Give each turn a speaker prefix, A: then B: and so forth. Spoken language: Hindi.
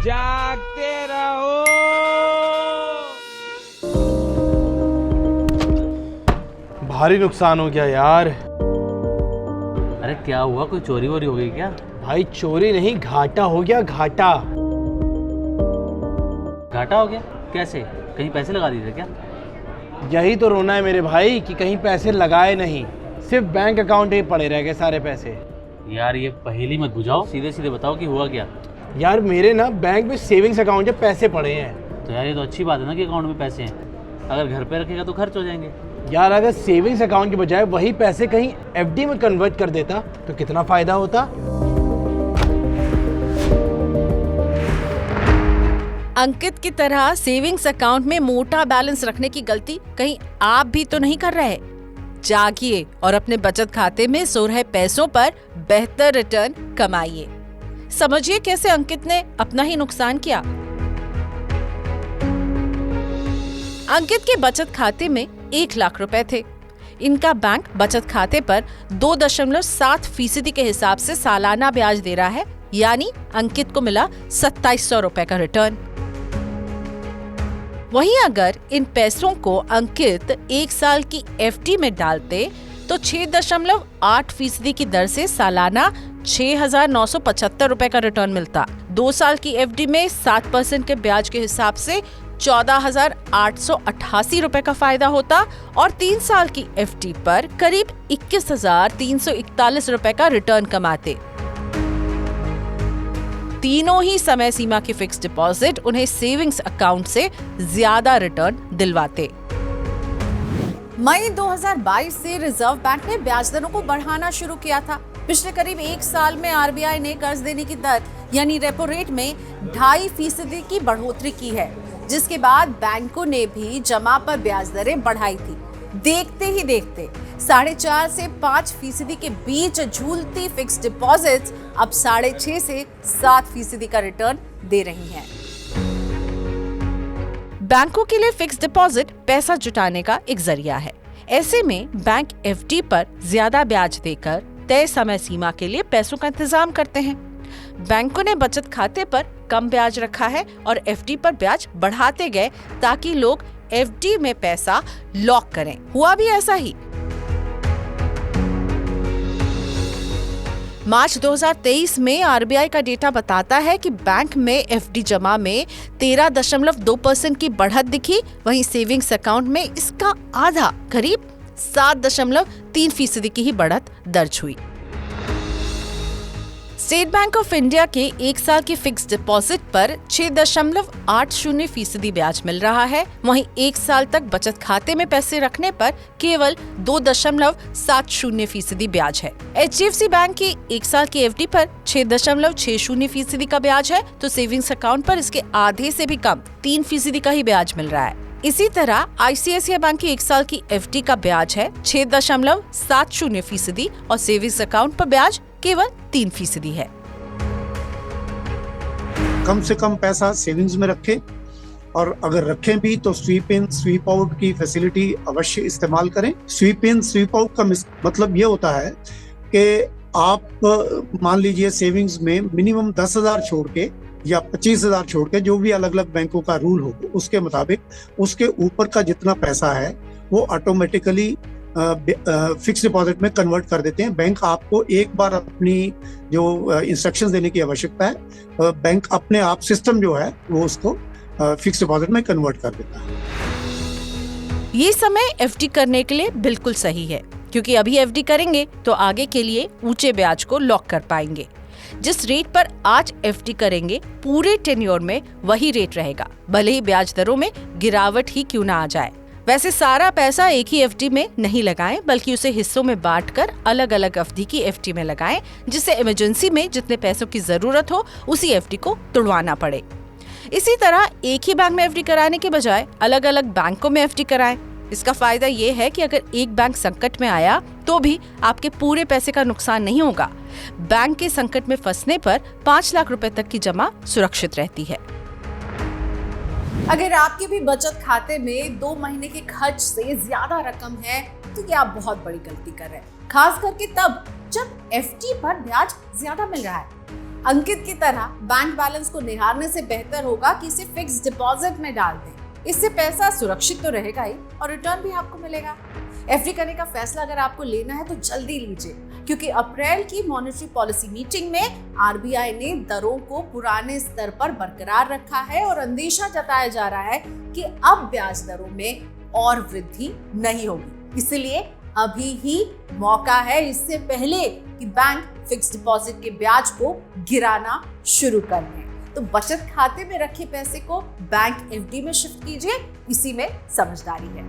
A: जागते रहो।
B: भारी नुकसान हो गया यार।
C: अरे क्या हुआ, कोई चोरी वोरी हो गई क्या?
B: भाई चोरी नहीं, घाटा हो गया, घाटा।
C: घाटा हो गया? कैसे? कहीं पैसे लगा दिए थे क्या?
B: यही तो रोना है मेरे भाई कि कहीं पैसे लगाए नहीं, सिर्फ बैंक अकाउंट ही पड़े रह गए सारे पैसे।
C: यार ये पहेली मत बुझाओ, सीधे सीधे बताओ कि हुआ क्या।
B: यार मेरे ना बैंक में सेविंग्स अकाउंट में पैसे पड़े हैं।
C: तो यार ये तो अच्छी बात है ना कि अकाउंट में पैसे हैं। अगर घर पे रखेगा तो खर्च हो जाएंगे।
B: यार अगर सेविंग्स अकाउंट के बजाय वही पैसे कहीं एफडी में कन्वर्ट कर देता तो कितना फायदा होता।
D: अंकित की तरह सेविंग्स अकाउंट में मोटा बैलेंस रखने की गलती कहीं आप भी तो नहीं कर रहे? जागिए और अपने बचत खाते में सो रहे पैसों पर बेहतर रिटर्न कमाइए। समझिए कैसे अंकित ने अपना ही नुकसान किया। अंकित के बचत खाते में 1 लाख रुपए थे। इनका बैंक बचत खाते पर 2.7% के हिसाब से सालाना ब्याज दे रहा है, यानी अंकित को मिला 2700 रुपए का रिटर्न। वहीं अगर इन पैसों को अंकित 1 साल की एफडी में डालते तो 6.8% की दर से सालाना 6,975 रुपए का रिटर्न मिलता। 2 साल की एफडी में 7% के ब्याज के हिसाब से 14,888 रुपए का फायदा होता और 3 साल की एफडी पर करीब 21,341 रुपए का रिटर्न कमाते। तीनों ही समय सीमा की फिक्स डिपॉजिट उन्हें सेविंग्स अकाउंट से ज्यादा रिटर्न दिलवाते। मई 2022 से रिजर्व बैंक ने ब्याज दरों को बढ़ाना शुरू किया था। पिछले करीब 1 साल में आरबीआई ने कर्ज देने की दर यानी रेपो रेट में 2.5% की बढ़ोतरी की है, जिसके बाद बैंकों ने भी जमा पर ब्याज दरें बढ़ाई थी। देखते ही देखते 4.5 से 5% के बीच झूलती फिक्स डिपॉजिट्स अब 6.5 से 7% का रिटर्न दे रही हैं। बैंकों के लिए फिक्स डिपॉजिट पैसा जुटाने का एक जरिया है। ऐसे में बैंक एफडी पर ज्यादा ब्याज देकर तय समय सीमा के लिए पैसों का इंतजाम करते हैं। बैंकों ने बचत खाते पर कम ब्याज रखा है और एफडी पर ब्याज बढ़ाते गए ताकि लोग एफडी में पैसा लॉक करें। हुआ भी ऐसा ही। मार्च 2023 में आरबीआई का डेटा बताता है कि बैंक में एफडी जमा में 13.2% की बढ़त दिखी, वहीं सेविंग्स अकाउंट में इसका आधा करीब 7.3% की ही बढ़त दर्ज हुई। स्टेट बैंक ऑफ इंडिया के 1 साल की फिक्स डिपॉजिट पर 6.80% ब्याज मिल रहा है, वहीं 1 साल तक बचत खाते में पैसे रखने पर केवल 2.70% ब्याज है। एचडीएफसी बैंक की 1 साल की एफडी पर 6.60% का ब्याज है, तो सेविंग्स अकाउंट पर इसके आधे से भी कम 3% का ही ब्याज मिल रहा है। इसी तरह आईसीआईसीआई बैंक की 1 साल की एफडी का ब्याज है 6.70% और सेविंग्स अकाउंट पर ब्याज केवल 3% है।
E: कम से कम पैसा सेविंग्स में रखें और अगर रखें भी तो स्वीप इन स्वीप आउट की फैसिलिटी अवश्य इस्तेमाल करें। स्वीप इन स्वीप आउट का मतलब ये होता है कि आप मान लीजिए सेविंग्स में मिनिमम 10,000 छोड़ के या 25,000 छोड़ के, जो भी अलग अलग बैंकों का रूल हो उसके मुताबिक उसके ऊपर का जितना पैसा है वो ऑटोमेटिकली फिक्स डिपॉजिट में कन्वर्ट कर देते हैं। बैंक आपको एक बार अपनी जो इंस्ट्रक्शंस देने की आवश्यकता है, बैंक अपने आप सिस्टम जो है वो उसको फिक्स डिपॉजिट में कन्वर्ट कर देता है।
D: ये समय एफडी करने के लिए बिल्कुल सही है, क्योंकि अभी एफडी करेंगे तो आगे के लिए ऊंचे ब्याज को लॉक कर पाएंगे। जिस रेट पर आज एफडी करेंगे पूरे टेन्योर में वही रेट रहेगा, भले ही ब्याज दरों में गिरावट ही क्यों ना आ जाए। वैसे सारा पैसा एक ही एफडी में नहीं लगाएं, बल्कि उसे हिस्सों में बांटकर अलग अलग अवधि की एफडी में लगाएं, जिससे इमरजेंसी में जितने पैसों की जरूरत हो उसी एफडी को तुड़वाना पड़े। इसी तरह एक ही बैंक में एफडी कराने के बजाय अलग अलग बैंकों में एफडी कराएं। इसका फायदा ये है कि अगर एक बैंक संकट में आया तो भी आपके पूरे पैसे का नुकसान नहीं होगा। बैंक के संकट में फंसने पर 5 लाख रुपए तक की जमा सुरक्षित रहती है। अगर आपके भी बचत खाते में 2 महीने के खर्च से ज्यादा रकम है तो ये आप बहुत बड़ी गलती कर रहे हैं, खास करके तब जब एफडी पर ब्याज ज्यादा मिल रहा है।
F: अंकित की तरह बैंक बैलेंस को निहारने से बेहतर होगा कि इसे फिक्स डिपॉजिट में डाल दें। इससे पैसा सुरक्षित तो रहेगा ही और रिटर्न भी आपको मिलेगा। एफडी करने का फैसला अगर आपको लेना है तो जल्दी लीजिए, क्योंकि अप्रैल की मॉनेटरी पॉलिसी मीटिंग में आरबीआई ने दरों को पुराने स्तर पर बरकरार रखा है और अंदेशा जताया जा रहा है कि अब ब्याज दरों में और वृद्धि नहीं होगी। इसलिए अभी ही मौका है, इससे पहले कि बैंक फिक्स डिपॉजिट के ब्याज को गिराना शुरू कर दें। तो बचत खाते में रखे पैसे को बैंक एफडी में शिफ्ट कीजिए, इसी में समझदारी है।